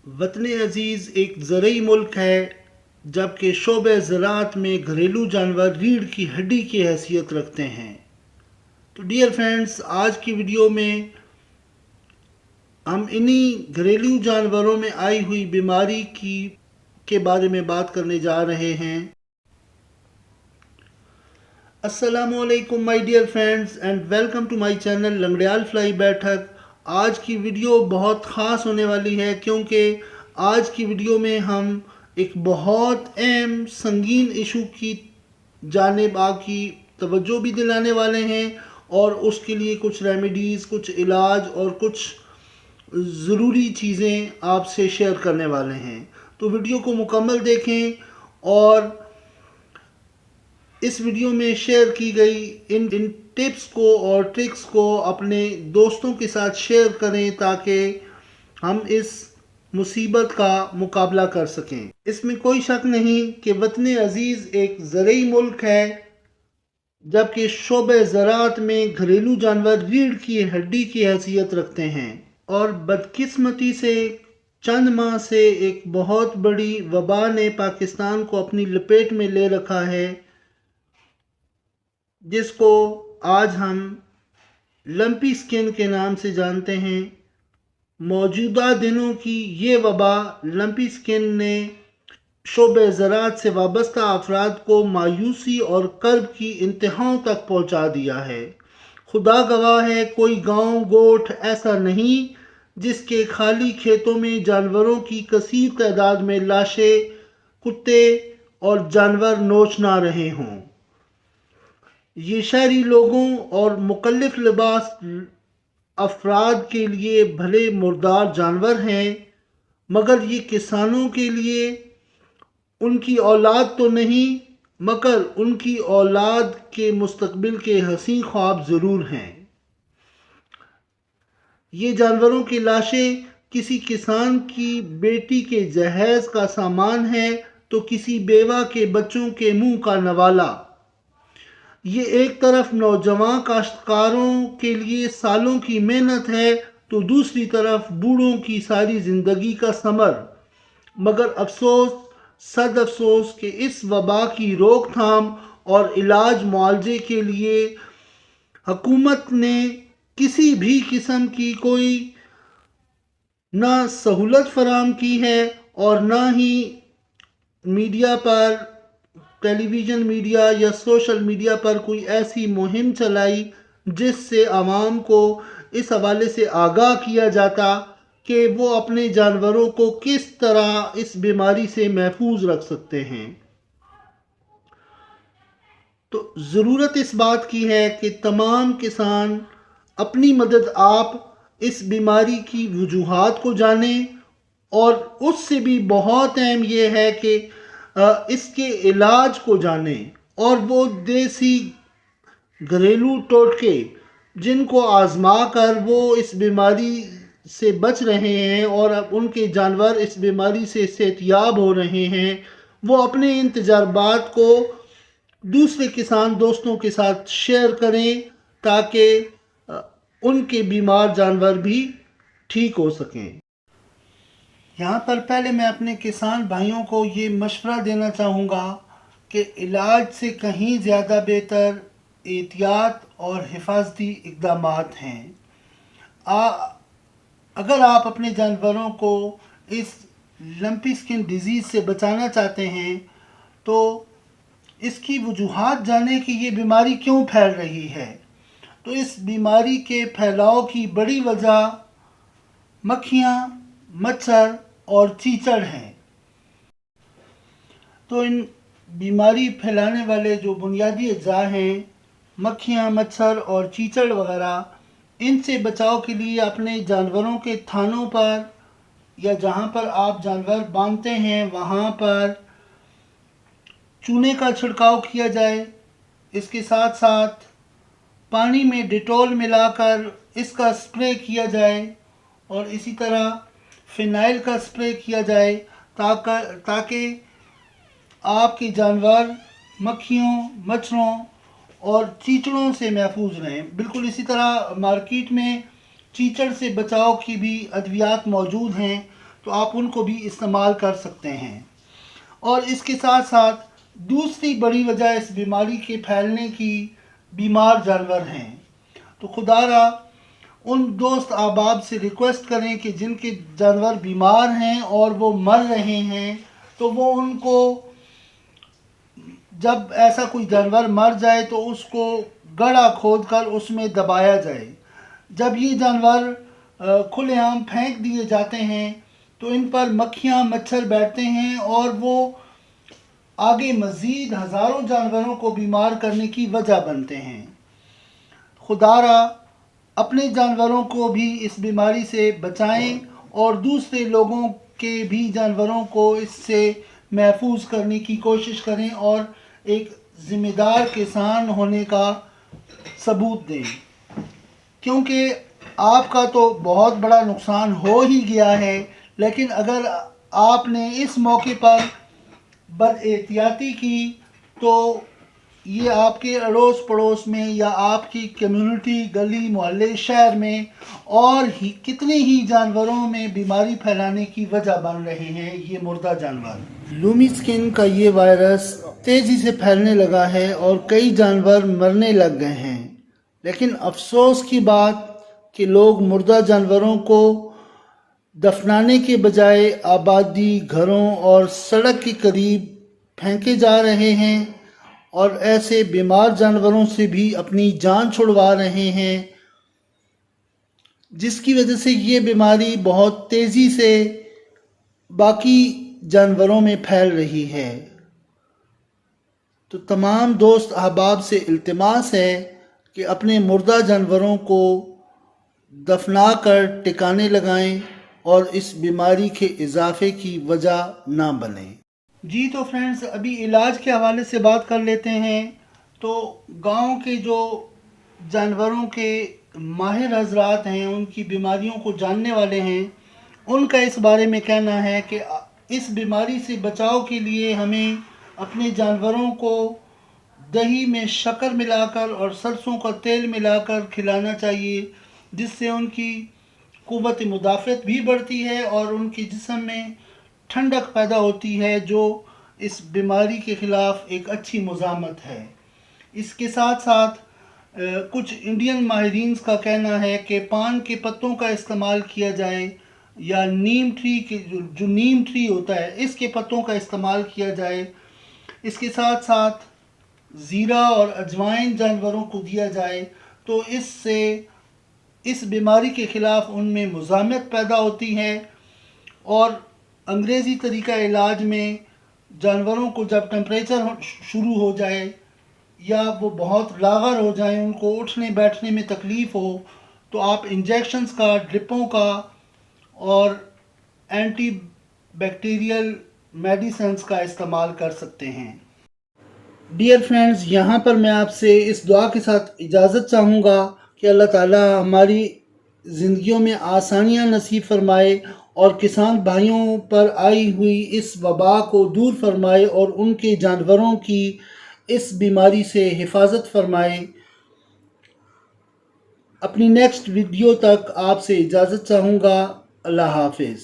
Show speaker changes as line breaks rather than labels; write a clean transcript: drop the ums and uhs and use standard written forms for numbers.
वतन अजीज़ एक ज़रई मुल्क है, जबकि शोबे ज़राअत में घरेलू जानवर रीढ़ की हड्डी की हैसियत रखते हैं। तो डियर फ्रेंड्स, आज की वीडियो में हम इन्हीं घरेलू जानवरों में आई हुई बीमारी के बारे में बात करने जा रहे हैं। अस्सलामुअलैकुम my dear friends and welcome to my channel Langrial fly बैठक। आज की वीडियो बहुत ख़ास होने वाली है, क्योंकि आज की वीडियो में हम एक बहुत अहम संगीन इशू की जानिब आपकी तवज्जो भी दिलाने वाले हैं और उसके लिए कुछ रेमेडीज़, कुछ इलाज और कुछ ज़रूरी चीज़ें आपसे शेयर करने वाले हैं। तो वीडियो को मुकम्मल देखें और इस वीडियो में शेयर की गई इन टिप्स को और ट्रिक्स को अपने दोस्तों के साथ शेयर करें, ताकि हम इस मुसीबत का मुकाबला कर सकें। इसमें कोई शक नहीं कि वतन अजीज़ एक ज़रई मुल्क है, जबकि शोबे ज़राअत में घरेलू जानवर रीढ़ की हड्डी की हैसियत रखते हैं। और बदकिस्मती से चंद माह से एक बहुत बड़ी वबा ने पाकिस्तान को अपनी लपेट में ले रखा है, जिसको आज हम लंपी स्किन के नाम से जानते हैं। मौजूदा दिनों की ये वबा लंपी स्किन ने शोबे ज़राअत से वाबस्ता अफराद को मायूसी और कर्ब की इंतहाओं तक पहुंचा दिया है। खुदा गवाह है, कोई गांव गोठ ऐसा नहीं जिसके खाली खेतों में जानवरों की कसीर तादाद में लाशें, कुत्ते और जानवर नोच ना रहे हों। ये शहरी लोगों और मुकल्लिफ लिबास अफराद के लिए भले मुर्दार जानवर हैं, मगर ये किसानों के लिए उनकी औलाद तो नहीं, मगर उनकी औलाद के मुस्तकबिल के हसीन ख्वाब ज़रूर हैं। ये जानवरों की लाशें किसी किसान की बेटी के जहेज़ का सामान है, तो किसी बेवा के बच्चों के मुंह का नवाला। ये एक तरफ नौजवान काश्तकारों के लिए सालों की मेहनत है, तो दूसरी तरफ बूढ़ों की सारी ज़िंदगी का समर। मगर अफसोस, सद अफसोस कि इस वबा की रोकथाम और इलाज मुआवजे के लिए हुकूमत ने किसी भी किस्म की कोई ना सहूलत फराम की है और ना ही मीडिया पर, टेलीविज़न मीडिया या सोशल मीडिया पर कोई ऐसी मुहिम चलाई जिससे आवाम को इस हवाले से आगाह किया जाता कि वो अपने जानवरों को किस तरह इस बीमारी से महफूज रख सकते हैं। तो ज़रूरत इस बात की है कि तमाम किसान अपनी मदद आप इस बीमारी की वजूहात को जानें, और उससे भी बहुत अहम यह है कि इसके इलाज को जानें और वो देसी घरेलू टोटके जिनको आजमा कर वो इस बीमारी से बच रहे हैं और अब उनके जानवर इस बीमारी से सेहतयाब हो रहे हैं, वो अपने इन तजर्बात को दूसरे किसान दोस्तों के साथ शेयर करें, ताकि उनके बीमार जानवर भी ठीक हो सकें। यहाँ पर पहले मैं अपने किसान भाइयों को ये मशवरा देना चाहूँगा कि इलाज से कहीं ज़्यादा बेहतर एहतियात और हिफाजती इक़दामात हैं। अगर आप अपने जानवरों को इस लंपी स्किन डिज़ीज़ से बचाना चाहते हैं, तो इसकी वजूहात जानें कि ये बीमारी क्यों फैल रही है। तो इस बीमारी के फैलाव की बड़ी वजह मक्खियाँ, मच्छर और चीचड़ हैं। तो इन बीमारी फैलाने वाले जो बुनियादी अज्जा हैं, मक्खियाँ, मच्छर और चीचड़ वगैरह, इनसे बचाव के लिए अपने जानवरों के थानों पर या जहाँ पर आप जानवर बांधते हैं वहाँ पर चूने का छिड़काव किया जाए। इसके साथ साथ पानी में डिटॉल मिलाकर इसका स्प्रे किया जाए और इसी तरह फिनाइल का स्प्रे किया जाए, ताकि आपके जानवर मक्खियों, मच्छरों और चीचड़ों से महफूज रहें। बिल्कुल इसी तरह मार्केट में चीचड़ से बचाव की भी अद्वियात मौजूद हैं, تو آپ ان کو بھی استعمال کر سکتے ہیں۔ اور اس کے ساتھ ساتھ دوسری بڑی وجہ اس بیماری کے پھیلنے کی بیمار جانور ہیں۔ تو خدا را ان دوست احباب سے ریکویسٹ کریں کہ جن کے جانور بیمار ہیں اور وہ مر رہے ہیں، تو وہ ان کو جب ایسا کوئی جانور مر جائے تو اس کو گڑھا کھود کر اس میں دبایا جائے۔ جب یہ جانور کھلے عام پھینک دیے جاتے ہیں تو ان پر مکھیاں مچھر بیٹھتے ہیں اور وہ آگے مزید ہزاروں جانوروں کو بیمار کرنے کی وجہ بنتے ہیں۔ خدا را اپنے جانوروں کو بھی اس بیماری سے بچائیں اور دوسرے لوگوں کے بھی جانوروں کو اس سے محفوظ کرنے کی کوشش کریں اور ایک ذمہ دار کسان ہونے کا ثبوت دیں، کیونکہ آپ کا تو بہت بڑا نقصان ہو ہی گیا ہے، لیکن اگر آپ نے اس موقع پر بد احتیاطی کی تو یہ آپ کے اڑوس پڑوس میں یا آپ کی کمیونٹی، گلی محلے، شہر میں اور کتنے ہی جانوروں میں بیماری پھیلانے کی وجہ بن رہے ہیں یہ مردہ جانور۔ لومی سکن کا یہ وائرس تیزی سے پھیلنے لگا ہے اور کئی جانور مرنے لگ گئے ہیں، لیکن افسوس کی بات کہ لوگ مردہ جانوروں کو دفنانے کے بجائے آبادی، گھروں اور سڑک کے قریب پھینکے جا رہے ہیں اور ایسے بیمار جانوروں سے بھی اپنی جان چھڑوا رہے ہیں، جس کی وجہ سے یہ بیماری بہت تیزی سے باقی جانوروں میں پھیل رہی ہے۔ تو تمام دوست احباب سے التماس ہے کہ اپنے مردہ جانوروں کو دفنا کر ٹکانے لگائیں اور اس بیماری کے اضافے کی وجہ نہ بنیں۔ جی تو فرینڈز، ابھی علاج کے حوالے سے بات کر لیتے ہیں۔ تو گاؤں کے جو جانوروں کے ماہر حضرات ہیں، ان کی بیماریوں کو جاننے والے ہیں، ان کا اس بارے میں کہنا ہے کہ اس بیماری سے بچاؤ کے لیے ہمیں اپنے جانوروں کو دہی میں شکر ملا کر اور سرسوں کا تیل ملا کر کھلانا چاہیے، جس سے ان کی قوت مدافعت بھی بڑھتی ہے اور ان کے جسم میں ٹھنڈک پیدا ہوتی ہے، جو اس بیماری کے خلاف ایک اچھی مزاحمت ہے۔ اس کے ساتھ ساتھ کچھ انڈین ماہرین کا کہنا ہے کہ پان کے پتوں کا استعمال کیا جائے یا نیم ٹری کے جو نیم ٹری ہوتا ہے اس کے پتوں کا استعمال کیا جائے۔ اس کے ساتھ ساتھ زیرہ اور اجوائن جانوروں کو دیا جائے تو اس سے اس بیماری کے خلاف ان میں مزاحمت پیدا ہوتی ہے۔ اور انگریزی طریقہ علاج میں جانوروں کو جب ٹمپریچر شروع ہو جائے یا وہ بہت لاغر ہو جائیں، ان کو اٹھنے بیٹھنے میں تکلیف ہو، تو آپ انجیکشنز کا، ڈرپوں کا اور اینٹی بیکٹیریل میڈیسنز کا استعمال کر سکتے ہیں۔ ڈیئر فرینڈز، یہاں پر میں آپ سے اس دعا کے ساتھ اجازت چاہوں گا کہ اللہ تعالیٰ ہماری زندگیوں میں آسانیاں نصیب فرمائے اور کسان بھائیوں پر آئی ہوئی اس وبا کو دور فرمائے اور ان کے جانوروں کی اس بیماری سے حفاظت فرمائے۔ اپنی نیکسٹ ویڈیو تک آپ سے اجازت چاہوں گا۔ اللہ حافظ۔